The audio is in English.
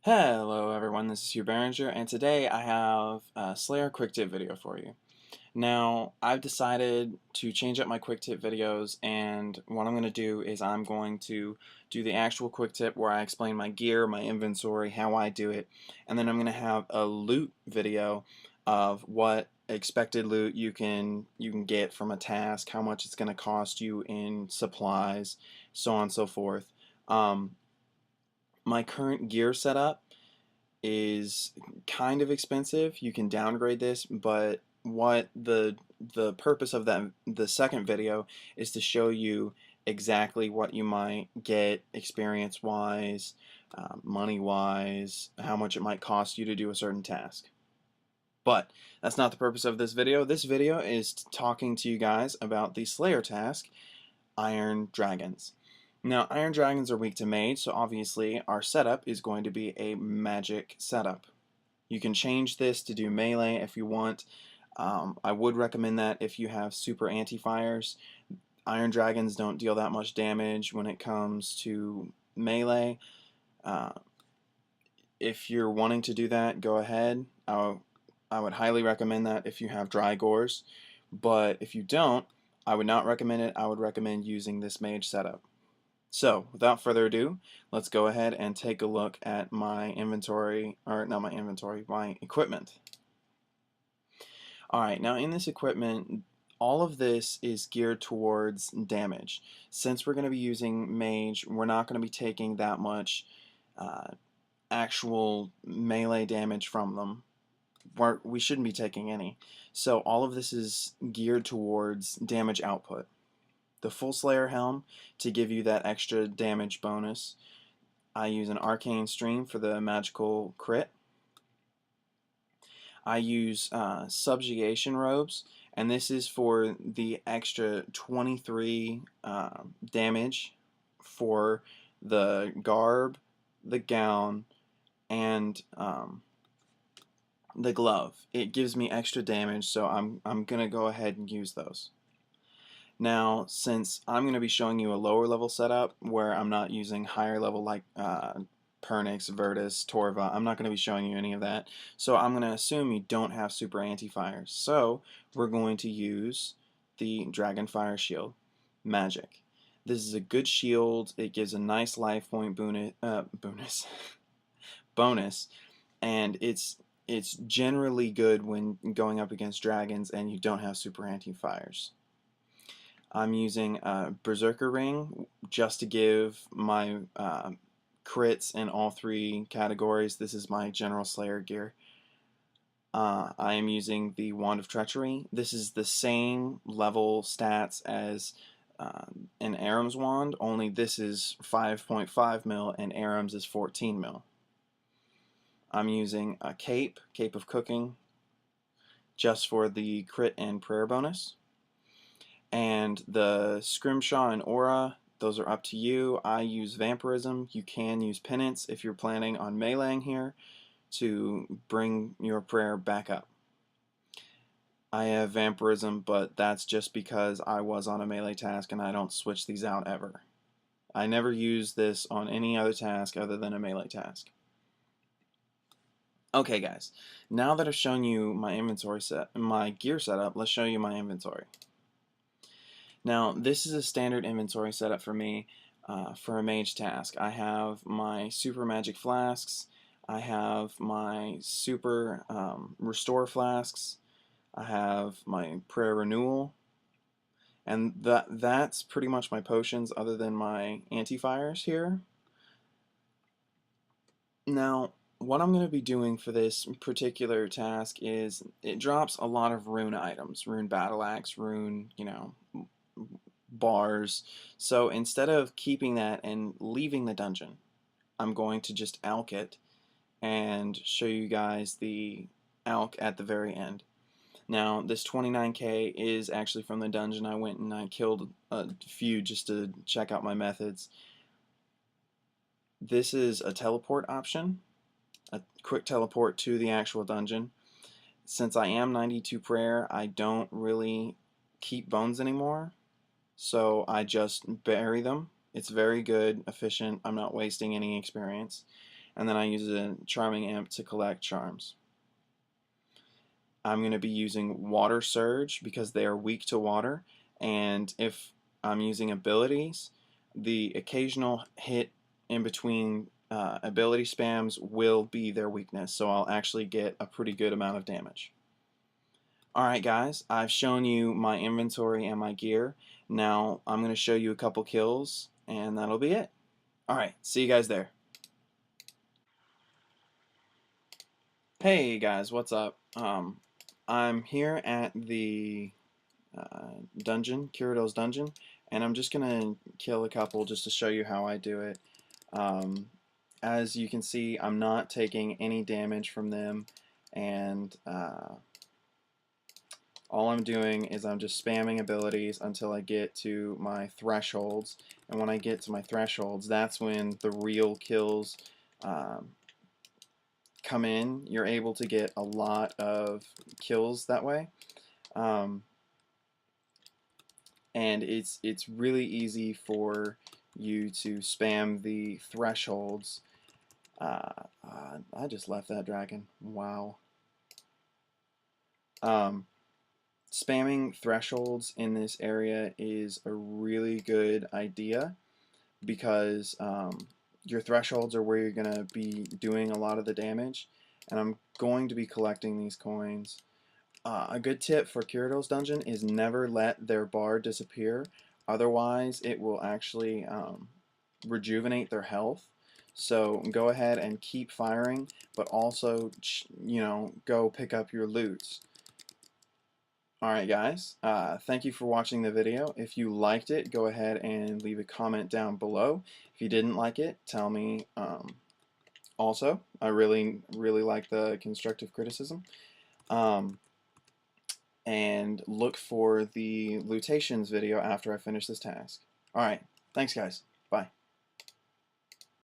Hello everyone, this is Hugh Behringer, and today I have a Slayer quick tip video for you. Now, I've decided to change up my quick tip videos, and what I'm going to do is I'm going to do the actual quick tip where I explain my gear, my inventory, how I do it, and then I'm going to have a loot video of what expected loot you can get from a task, how much it's going to cost you in supplies, so on and so forth. My current gear setup is kind of expensive. You can downgrade this, but what the purpose of the second video is to show you exactly what you might get experience wise, money wise, how much it might cost you to do a certain task. But that's not the purpose of this video. This video is talking to you guys about the Slayer task, Iron Dragons. Now, Iron Dragons are weak to mage, so obviously our setup is going to be a magic setup. You can change this to do melee if you want. I would recommend that if you have super anti-fires. Iron Dragons don't deal that much damage when it comes to melee. Uh, if you're wanting to do that, go ahead. I would highly recommend that if you have dry gores. But if you don't, I would not recommend it. I would recommend using this mage setup. So, without further ado, let's go ahead and take a look at my inventory, or not my inventory, my equipment. Alright, now in this equipment, all of this is geared towards damage. Since we're going to be using mage, we're not going to be taking that much actual melee damage from them. We shouldn't be taking any. So all of this is geared towards damage output. The full Slayer helm to give you that extra damage bonus. I use an arcane stream for the magical crit. I use subjugation robes, and this is for the extra 23 damage for the garb, the gown, and the glove. It gives me extra damage, so I'm gonna go ahead and use those. Now, since I'm going to be showing you a lower level setup where I'm not using higher level like Pernix, Virtus, Torva, I'm not going to be showing you any of that. So I'm going to assume you don't have super anti-fires. So we're going to use the Dragonfire Shield Magic. This is a good shield. It gives a nice life point bonus, and it's generally good when going up against dragons and you don't have super anti-fires. I'm using a Berserker Ring just to give my crits in all three categories. This is my General Slayer gear. I am using the Wand of Treachery. This is the same level stats as an Aram's Wand, only this is 5.5 mil and Aram's is 14 mil. I'm using a Cape of Cooking, just for the crit and prayer bonus. And the Scrimshaw and Aura, those are up to you. I use Vampirism. You can use Penance if you're planning on meleeing here to bring your prayer back up. I have Vampirism, but that's just because I was on a melee task and I don't switch these out ever. I never use this on any other task other than a melee task. Okay guys, now that I've shown you my my gear setup, let's show you my inventory. Now, this is a standard inventory setup for me for a mage task. I have my super magic flasks, I have my super restore flasks, I have my prayer renewal, and that's pretty much my potions other than my anti-fires here. Now, what I'm going to be doing for this particular task is it drops a lot of rune items, rune battle axe, rune, bars. So instead of keeping that and leaving the dungeon, I'm going to just alch it and show you guys the alch at the very end. Now, this 29k is actually from the dungeon. I went and I killed a few just to check out my methods. This is a teleport option, a quick teleport to the actual dungeon. Since I am 92 prayer, I don't really keep bones anymore, so I just bury them. It's very good, efficient. I'm not wasting any experience. and then I use a charming imp to collect charms. I'm going to be using Water Surge because they are weak to water, and if I'm using abilities, the occasional hit in between ability spams will be their weakness, so I'll actually get a pretty good amount of damage. Alright guys, I've shown you my inventory and my gear. Now I'm going to show you a couple kills, and that'll be it. Alright, see you guys there. Hey guys, what's up? I'm here at the dungeon, Kirido's dungeon, and I'm just gonna kill a couple just to show you how I do it. Um, as you can see, I'm not taking any damage from them, and all I'm doing is I'm just spamming abilities until I get to my thresholds, and when I get to my thresholds, that's when the real kills um, come in. You're able to get a lot of kills that way. And it's really easy for you to spam the thresholds. I just left that dragon. Wow. Spamming thresholds in this area is a really good idea because your thresholds are where you're going to be doing a lot of the damage, and I'm going to be collecting these coins. A good tip for Kirido's dungeon is never let their bar disappear, otherwise it will actually rejuvenate their health. So go ahead and keep firing, but also, go pick up your loot. Alright guys, thank you for watching the video. If you liked it, go ahead and leave a comment down below. If you didn't like it, tell me also. I really like the constructive criticism. And look for the lutations video after I finish this task. Alright, thanks guys. Bye.